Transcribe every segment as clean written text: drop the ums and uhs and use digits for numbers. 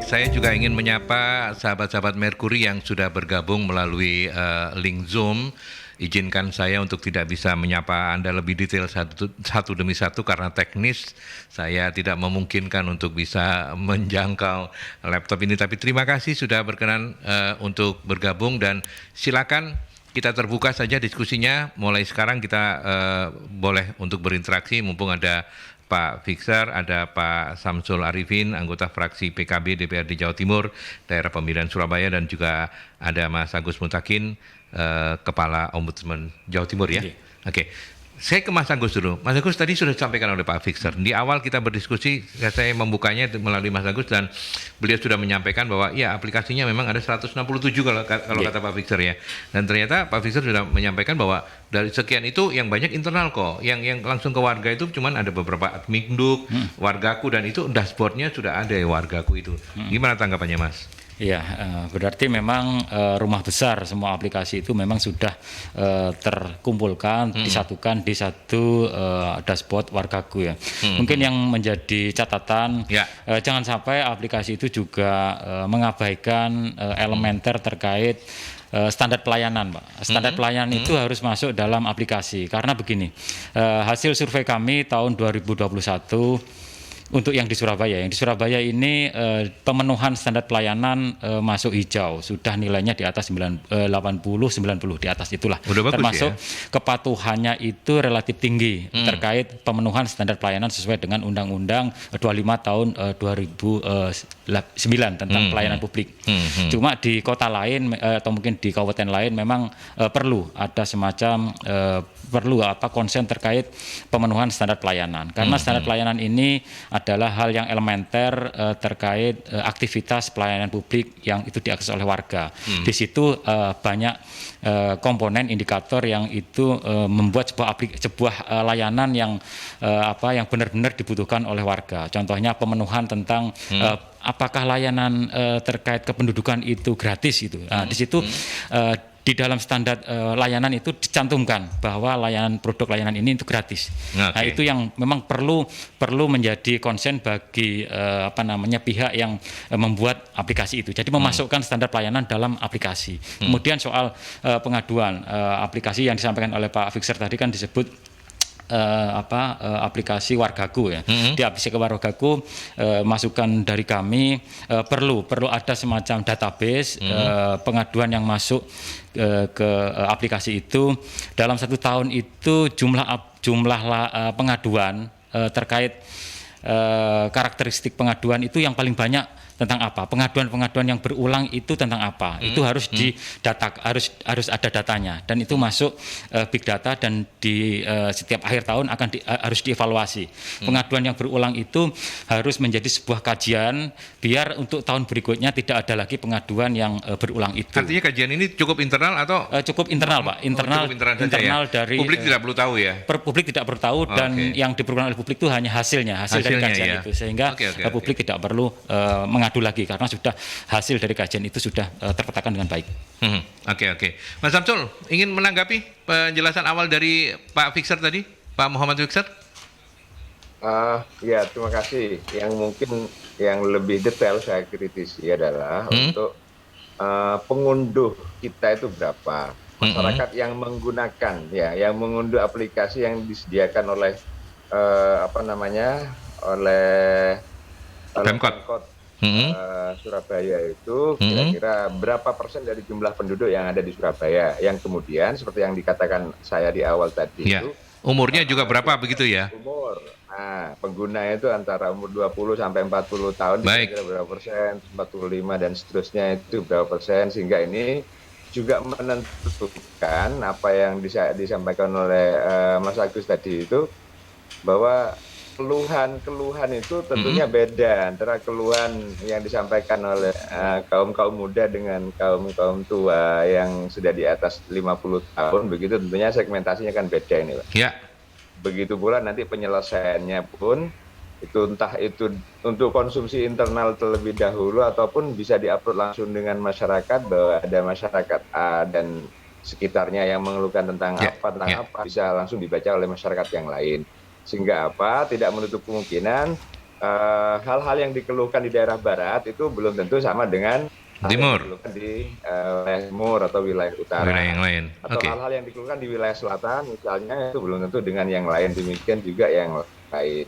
Baik, saya juga ingin menyapa sahabat-sahabat Merkuri yang sudah bergabung melalui link Zoom. Izinkan saya untuk tidak bisa menyapa Anda lebih detail satu demi satu karena teknis saya tidak memungkinkan untuk bisa menjangkau laptop ini. Tapi terima kasih sudah berkenan untuk bergabung dan silakan kita terbuka saja diskusinya. Mulai sekarang kita boleh untuk berinteraksi mumpung ada Pak Fixer, ada Pak Samsul Arifin, anggota fraksi PKB DPRD Jawa Timur, daerah pemilihan Surabaya, dan juga ada Mas Agus Mutakin, Kepala Ombudsman Jawa Timur ya. Oke. Saya ke Mas Agus dulu. Mas Agus tadi sudah disampaikan oleh Pak Fixer. Di awal kita berdiskusi, saya membukanya melalui Mas Agus dan beliau sudah menyampaikan bahwa ya aplikasinya memang ada 167 kalau kata Pak Fixer ya. Dan ternyata Pak Fixer sudah menyampaikan bahwa dari sekian itu yang banyak internal kok. Yang langsung ke warga itu cuman ada beberapa adminduk, wargaku, dan itu dashboardnya sudah ada ya wargaku itu. Gimana tanggapannya Mas? Ya, berarti memang rumah besar semua aplikasi itu memang sudah terkumpulkan, disatukan di satu dashboard Wargaku ya. Mungkin yang menjadi catatan, jangan sampai aplikasi itu juga mengabaikan elementer terkait standar pelayanan, Pak. Standar pelayanan itu harus masuk dalam aplikasi. Karena begini, hasil survei kami tahun 2021 untuk yang di Surabaya ini pemenuhan standar pelayanan masuk hijau, sudah nilainya di atas 80-90 di atas itulah. Termasuk kepatuhannya itu relatif tinggi terkait pemenuhan standar pelayanan sesuai dengan Undang-Undang 25 tahun 2009 tentang pelayanan publik. Cuma di kota lain atau mungkin di kabupaten lain memang perlu ada semacam konsen terkait pemenuhan standar pelayanan. Karena standar pelayanan ini adalah hal yang elementer terkait aktivitas pelayanan publik yang itu diakses oleh warga. Di situ banyak komponen indikator yang itu membuat sebuah layanan yang benar-benar dibutuhkan oleh warga. Contohnya pemenuhan tentang apakah layanan terkait kependudukan itu gratis itu. Nah, di situ di dalam standar layanan itu dicantumkan bahwa produk layanan ini itu gratis. Nah, itu yang memang perlu menjadi konsen bagi pihak yang membuat aplikasi itu. Jadi memasukkan standar pelayanan dalam aplikasi. Kemudian soal pengaduan aplikasi yang disampaikan oleh Pak Fixer tadi kan disebut aplikasi Wargaku ya. Di aplikasi Wargaku masukan dari kami perlu ada semacam database pengaduan yang masuk ke aplikasi itu. Dalam 1 tahun itu jumlah pengaduan terkait karakteristik pengaduan itu yang paling banyak tentang apa? Pengaduan-pengaduan yang berulang itu tentang apa? Itu harus didata, harus ada datanya, dan itu masuk big data, dan di setiap akhir tahun harus dievaluasi. Pengaduan yang berulang itu harus menjadi sebuah kajian biar untuk tahun berikutnya tidak ada lagi pengaduan yang berulang itu. Artinya kajian ini cukup internal atau cukup internal, Pak? Internal dari publik tidak perlu tahu ya. Publik tidak perlu tahu, dan yang diperlukan oleh publik itu hanya hasil dari kajian itu, sehingga publik tidak perlu mengadu lagi karena sudah hasil dari kajian itu sudah terpetakan dengan baik. Oke. Mas Samsul, ingin menanggapi penjelasan awal dari Pak Fixer tadi, Pak Muhammad Fixer? Ya, terima kasih. Yang mungkin yang lebih detail saya kritisi adalah untuk pengunduh kita itu berapa, masyarakat yang menggunakan yang mengunduh aplikasi yang disediakan oleh oleh Pemkot Surabaya itu kira-kira berapa persen dari jumlah penduduk yang ada di Surabaya, yang kemudian seperti yang dikatakan saya di awal tadi itu umurnya juga berapa begitu ya? Umur. Nah, pengguna itu antara umur 20 sampai 40 tahun kira-kira berapa persen, 45 dan seterusnya itu berapa persen, sehingga ini juga menentukan apa yang disampaikan oleh Mas Agus tadi itu, bahwa keluhan itu tentunya beda antara keluhan yang disampaikan oleh kaum muda dengan kaum tua yang sudah di atas 50 tahun, begitu tentunya segmentasinya kan beda ini, Pak. Ya. Begitu pula nanti penyelesaiannya pun itu entah itu untuk konsumsi internal terlebih dahulu ataupun bisa diupload langsung dengan masyarakat, bahwa ada masyarakat A dan sekitarnya yang mengeluhkan tentang apa bisa langsung dibaca oleh masyarakat yang lain. Sehingga tidak menutup kemungkinan hal-hal yang dikeluhkan di daerah barat itu belum tentu sama dengan timur, di wilayah timur atau wilayah utara. wilayah yang lain. Atau hal-hal yang dikeluhkan di wilayah selatan misalnya itu belum tentu dengan yang lain, demikian juga yang lain.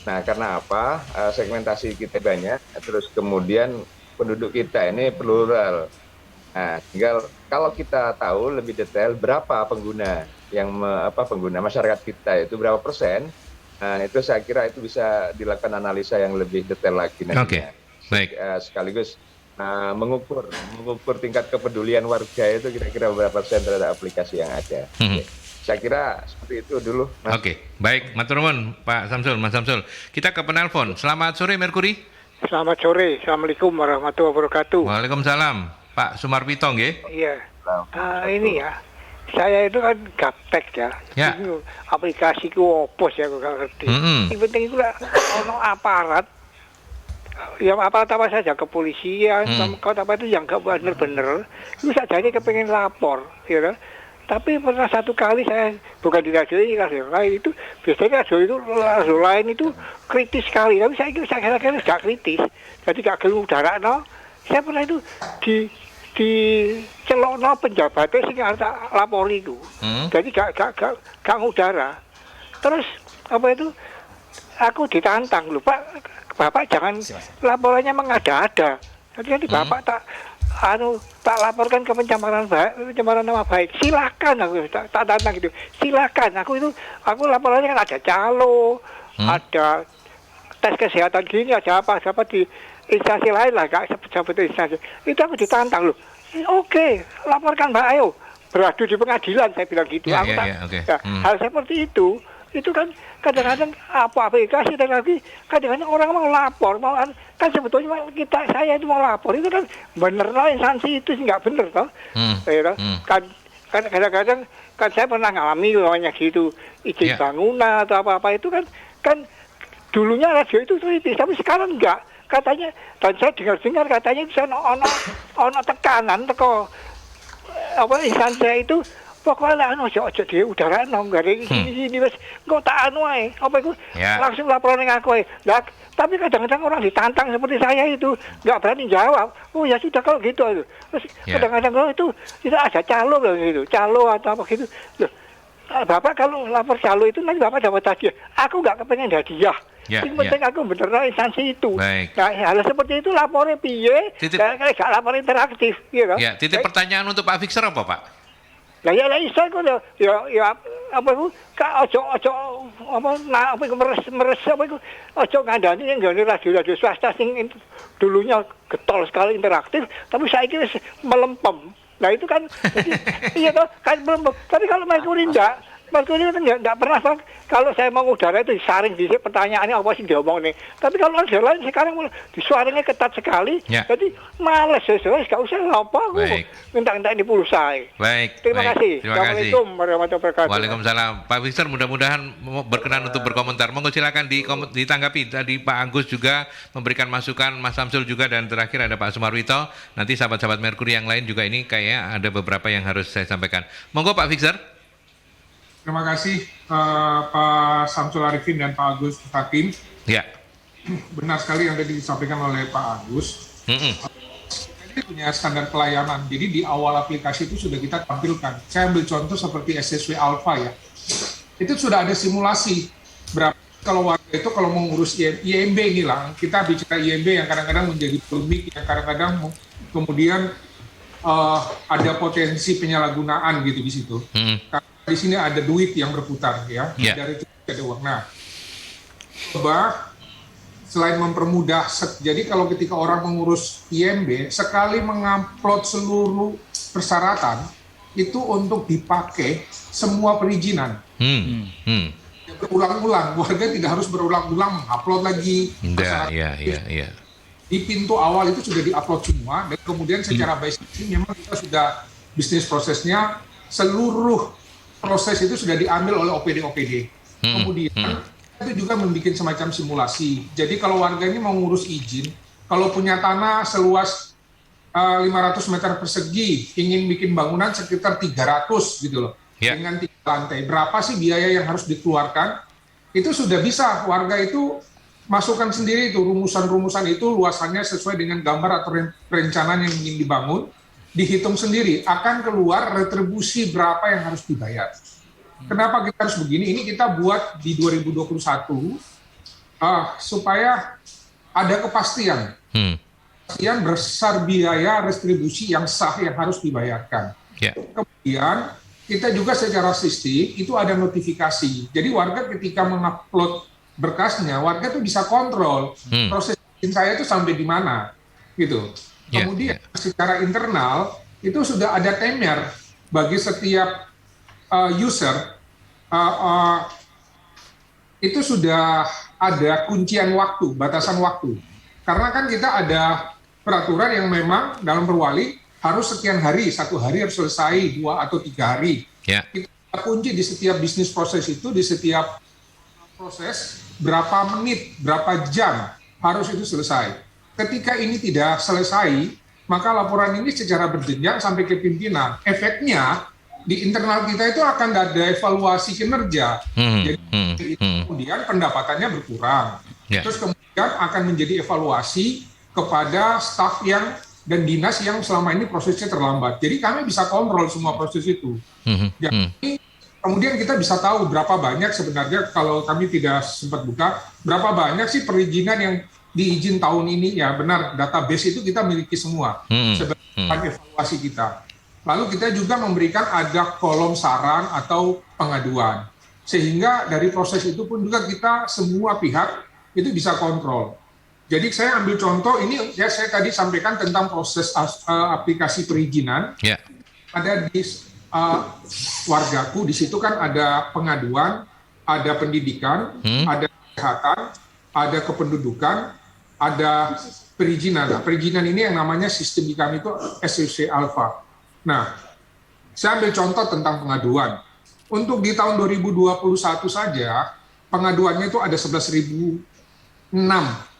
Nah, karena apa? Segmentasi kita banyak, terus kemudian penduduk kita ini plural. Nah, tinggal kalau kita tahu lebih detail berapa pengguna yang pengguna masyarakat kita itu berapa persen. Nah, itu saya kira itu bisa dilakukan analisa yang lebih detail lagi nantinya. Oke, baik. Sekaligus mengukur tingkat kepedulian warga itu kira-kira berapa persen terhadap aplikasi yang ada. Saya kira seperti itu dulu, Mas. Oke, baik. Matur nuwun, Pak Samsul, Mas Samsul. Kita ke penelpon. Selamat sore, Merkuri. Selamat sore. Assalamualaikum warahmatullahi wabarakatuh. Waalaikumsalam. Pak Sumarwito, nggih? Iya. Ini ya. Saya itu kan gaptek ya. Ya. Ini aplikasi ku opos ya, aku gak ngerti. Yang penting itu lah, ono aparat. Ya aparat apa saja, kepolisian, apa itu yang gak bener-bener. Itu saja ini kepengen lapor, ya. Tapi pernah satu kali saya, bukan di radio ini, radio lain itu, biasanya radio lain itu kritis sekali. Tapi saya kira-kira gak kritis. Jadi gak gelung udara, no. Saya pernah itu di celokno penjabatnya sing arep lapori itu. Jadi gak ngudara. Terus apa itu? Aku ditantang lho, Pak. Bapak jangan laporannya mengada-ada. Jadi nanti Bapak tak laporkan ke pencemaran nama baik. Silakan aku tak tantang gitu. Silakan. Aku laporannya kan ada calo, ada tes kesehatan gini, ada apa di instansi lain lah, gak sebut instansi. Itu aku ditantang loh. Oke, laporkan Mbak, ayo beradu di pengadilan, saya bilang gitu. Hal seperti itu kan kadang-kadang aplikasi dan lagi kadang-kadang orang mau lapor, kan sebetulnya saya itu mau lapor itu kan bener lah instansi itu nggak bener toh. Kan kadang-kadang kan saya pernah ngalami namanya gitu izin bangunan atau apa itu kan dulunya radio itu kritis, tapi sekarang enggak. Katanya, dan saya dengar katanya bisa ono tekanan teko instansi itu pokoknya ojo di udara nggak ada ini wes kok tak ae apa itu langsung laporan dengan aku lah. Tapi kadang-kadang orang ditantang seperti saya itu nggak berani jawab. Oh ya sudah kalau gitu. Terus kadang-kadang kalau itu ada calo gitu, calo atau apa gitu. Loh, Bapak kalau lapor calo itu nanti Bapak dapat hadiah. Aku nggak kepengen hadiah. Yang penting aku bener instansi itu. Baik. Nah, hal seperti itu lapornya piye? Kayak gak lapor interaktif, gitu. Ya, titik pertanyaan untuk Pak Fixer apa, Pak? Lah ya isa kok ya apa itu? Meres apa itu? Ojo ngandani yang gane radio swasta sing dulunya getol sekali interaktif, tapi saya kira melempem. Nah itu kan, iya toh, kan belum. Tapi kalau Merkuri enggak pernah, Bang. Kalau saya mau udara itu disaring di pertanyaannya apa sih diomong nih. Tapi kalau ada lain sekarang disuaranya ketat sekali, jadi males sesuai, nggak usah ngapa aku minta ini pulsa. Baik. Terima kasih. Assalamualaikum warahmatullahi wabarakatuh. Waalaikumsalam. Pak Victor mudah-mudahan berkenan untuk berkomentar. Monggo silakan ditanggapi. Tadi Pak Agus juga memberikan masukan, Mas Samsul juga, dan terakhir ada Pak Sumarwito. Nanti sahabat-sahabat Merkuri yang lain juga ini kayaknya ada beberapa yang harus saya sampaikan. Monggo Pak Victor. Terima kasih Pak Samsul Arifin dan Pak Agus Hakim. Ya. Benar sekali yang tadi disampaikan oleh Pak Agus. Ini punya standar pelayanan. Jadi di awal aplikasi itu sudah kita tampilkan. Saya ambil contoh seperti SSW Alpha ya. Itu sudah ada simulasi. Berapa kalau warga itu kalau mau ngurus IMB inilah, kita bicara IMB yang kadang-kadang menjadi polemik, yang kadang-kadang kemudian ada potensi penyalahgunaan gitu di situ. Karena di sini ada duit yang berputar ya, dari itu ada uang. Nah, coba selain mempermudah, jadi kalau ketika orang mengurus IMB, sekali mengupload seluruh persyaratan itu untuk dipakai semua perizinan. Berulang-ulang, warga tidak harus berulang-ulang mengupload lagi. Di pintu awal itu sudah diupload semua, dan kemudian secara basic memang kita sudah bisnis prosesnya seluruh proses itu sudah diambil oleh OPD. Kemudian itu juga membuat semacam simulasi. Jadi kalau warga ini mau ngurus izin, kalau punya tanah seluas 500 meter persegi, ingin bikin bangunan sekitar 300 gitu loh, dengan 3 lantai. Berapa sih biaya yang harus dikeluarkan? Itu sudah bisa warga itu masukkan sendiri itu rumusan-rumusan itu luasannya sesuai dengan gambar atau perencanaan yang ingin dibangun, dihitung sendiri akan keluar retribusi berapa yang harus dibayar. Kenapa kita harus begini? Ini kita buat di 2021 supaya ada kepastian. Kepastian besar biaya retribusi yang sah yang harus dibayarkan. Kemudian kita juga secara sistem itu ada notifikasi. Jadi warga ketika mengupload berkasnya, warga itu bisa kontrol proses izin saya itu sampai di mana, gitu. Kemudian secara internal itu sudah ada timer bagi setiap user, itu sudah ada kuncian waktu, batasan waktu. Karena kan kita ada peraturan yang memang dalam Perwali harus sekian hari, 1 hari harus selesai, 2 atau 3 hari. Kita kunci di setiap bisnis proses itu, di setiap proses berapa menit, berapa jam harus itu selesai. Ketika ini tidak selesai, maka laporan ini secara berjenjang sampai ke pimpinan. Efeknya di internal kita itu akan ada evaluasi kinerja. Jadi kemudian pendapatannya berkurang. Terus kemudian akan menjadi evaluasi kepada staf yang dan dinas yang selama ini prosesnya terlambat. Jadi kami bisa kontrol semua proses itu. Jadi kemudian kita bisa tahu berapa banyak sebenarnya kalau kami tidak sempat buka, berapa banyak sih perizinan yang diizin tahun ini. Ya benar, database itu kita miliki semua sebagai evaluasi kita. Lalu kita juga memberikan ada kolom saran atau pengaduan. Sehingga dari proses itu pun juga kita semua pihak itu bisa kontrol. Jadi saya ambil contoh ini ya, saya tadi sampaikan tentang proses aplikasi perizinan. Ada di wargaku, di situ kan ada pengaduan, ada pendidikan, ada kesehatan, ada kependudukan, ada perizinan. Nah, perizinan ini yang namanya sistem di kami itu SCC Alpha. Nah, saya ambil contoh tentang pengaduan. Untuk di tahun 2021 saja, pengaduannya itu ada 11.006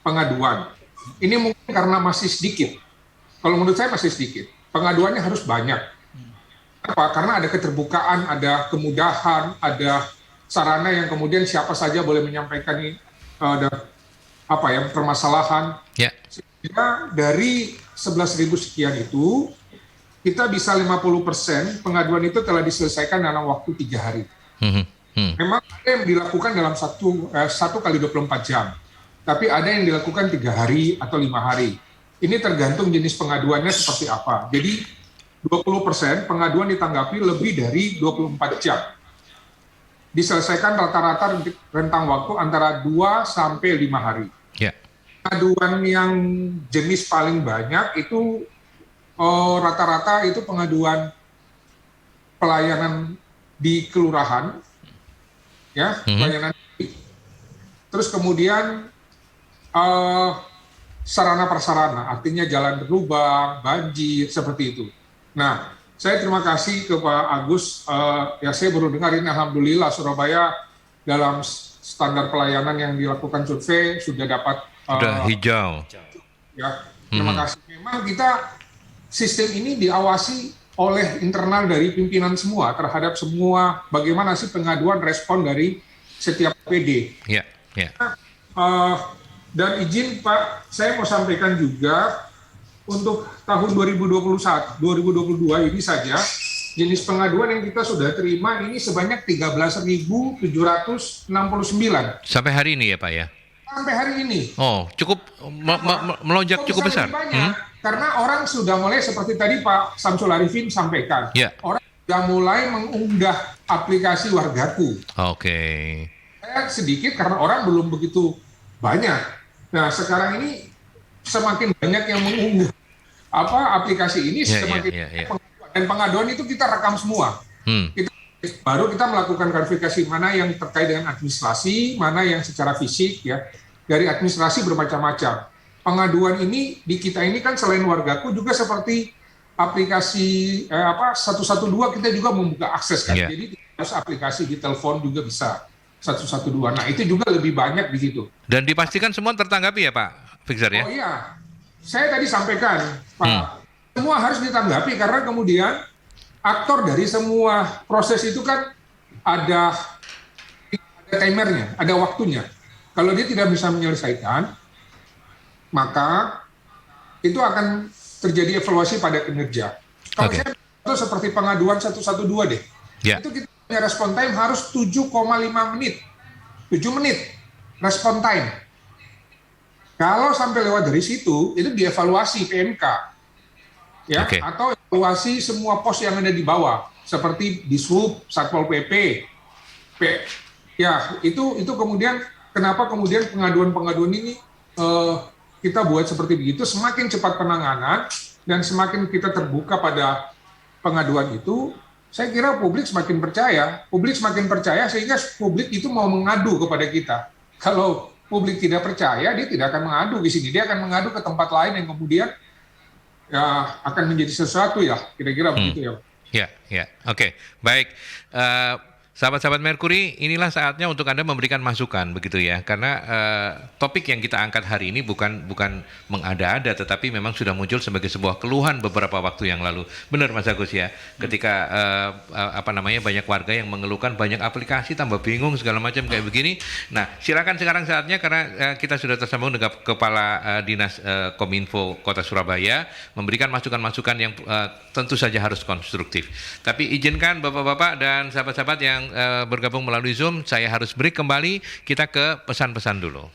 pengaduan. Ini mungkin karena masih sedikit. Kalau menurut saya masih sedikit. Pengaduannya harus banyak. Kenapa? Karena ada keterbukaan, ada kemudahan, ada sarana yang kemudian siapa saja boleh menyampaikan permasalahan. Sehingga dari 11.000 sekian itu, kita bisa 50% pengaduan itu telah diselesaikan dalam waktu 3 hari. Memang ada yang dilakukan dalam 1 kali 24 jam. Tapi ada yang dilakukan 3 hari atau 5 hari. Ini tergantung jenis pengaduannya seperti apa. Jadi 20% pengaduan ditanggapi lebih dari 24 jam. Diselesaikan rata-rata rentang waktu antara 2 sampai 5 hari. Pengaduan yang jenis paling banyak itu rata-rata itu pengaduan pelayanan di kelurahan, ya, pelayanan. Terus kemudian sarana prasarana, artinya jalan berlubang, banjir, seperti itu. Nah, saya terima kasih ke Pak Agus. Ya, saya baru dengar ini, alhamdulillah Surabaya dalam standar pelayanan yang dilakukan survei sudah dapat hijau. Ya, terima kasih. Memang kita sistem ini diawasi oleh internal dari pimpinan semua terhadap semua bagaimana sih pengaduan respon dari setiap PD. Dan izin Pak, saya mau sampaikan juga untuk tahun 2021, 2022 ini saja jenis pengaduan yang kita sudah terima ini sebanyak 13.769. Sampai hari ini ya Pak ya? Sampai hari ini. Oh, cukup melonjak cukup besar. Karena orang sudah mulai seperti tadi Pak Samsul Arifin sampaikan. Orang sudah mulai mengunggah aplikasi Wargaku. Saya sedikit karena orang belum begitu banyak. Nah, sekarang ini semakin banyak yang mengunggah aplikasi ini, semakin dan pengaduan itu kita rekam semua. Baru kita melakukan verifikasi mana yang terkait dengan administrasi, mana yang secara fisik, ya. Dari administrasi bermacam-macam. Pengaduan ini di kita ini kan selain Wargaku juga seperti aplikasi 112 kita juga membuka akses kan. Jadi harus aplikasi di telepon juga bisa 112. Nah, itu juga lebih banyak di situ. Dan dipastikan semua tertanggapi ya Pak Fixer ya? Oh iya. Saya tadi sampaikan, Pak, semua harus ditanggapi karena kemudian aktor dari semua proses itu kan ada timernya, ada waktunya. Kalau dia tidak bisa menyelesaikan, maka itu akan terjadi evaluasi pada kinerja. Kalau saya itu seperti pengaduan 112 deh. Itu kita punya respon time harus 7,5 menit. 7 menit respon time. Kalau sampai lewat dari situ, itu dievaluasi PMK. Ya, atau evaluasi semua pos yang ada di bawah, seperti Dishub, Satpol PP. Ya, itu kemudian kenapa kemudian pengaduan-pengaduan ini kita buat seperti begitu, semakin cepat penanganan dan semakin kita terbuka pada pengaduan itu, saya kira publik semakin percaya sehingga publik itu mau mengadu kepada kita. Kalau publik tidak percaya, dia tidak akan mengadu di sini, dia akan mengadu ke tempat lain yang kemudian ya akan menjadi sesuatu ya, kira-kira begitu ya. Ya, oke, baik. Sahabat-sahabat Merkuri, inilah saatnya untuk Anda memberikan masukan, begitu ya. Karena topik yang kita angkat hari ini bukan mengada-ada, tetapi memang sudah muncul sebagai sebuah keluhan beberapa waktu yang lalu. Benar Mas Agus ya, ketika banyak warga yang mengeluhkan banyak aplikasi, tambah bingung segala macam kayak begini. Nah, silakan sekarang saatnya karena kita sudah tersambung dengan Kepala Dinas Kominfo Kota Surabaya, memberikan masukan-masukan yang tentu saja harus konstruktif. Tapi izinkan Bapak-bapak dan sahabat-sahabat yang bergabung melalui Zoom, saya harus break kembali, kita ke pesan-pesan dulu.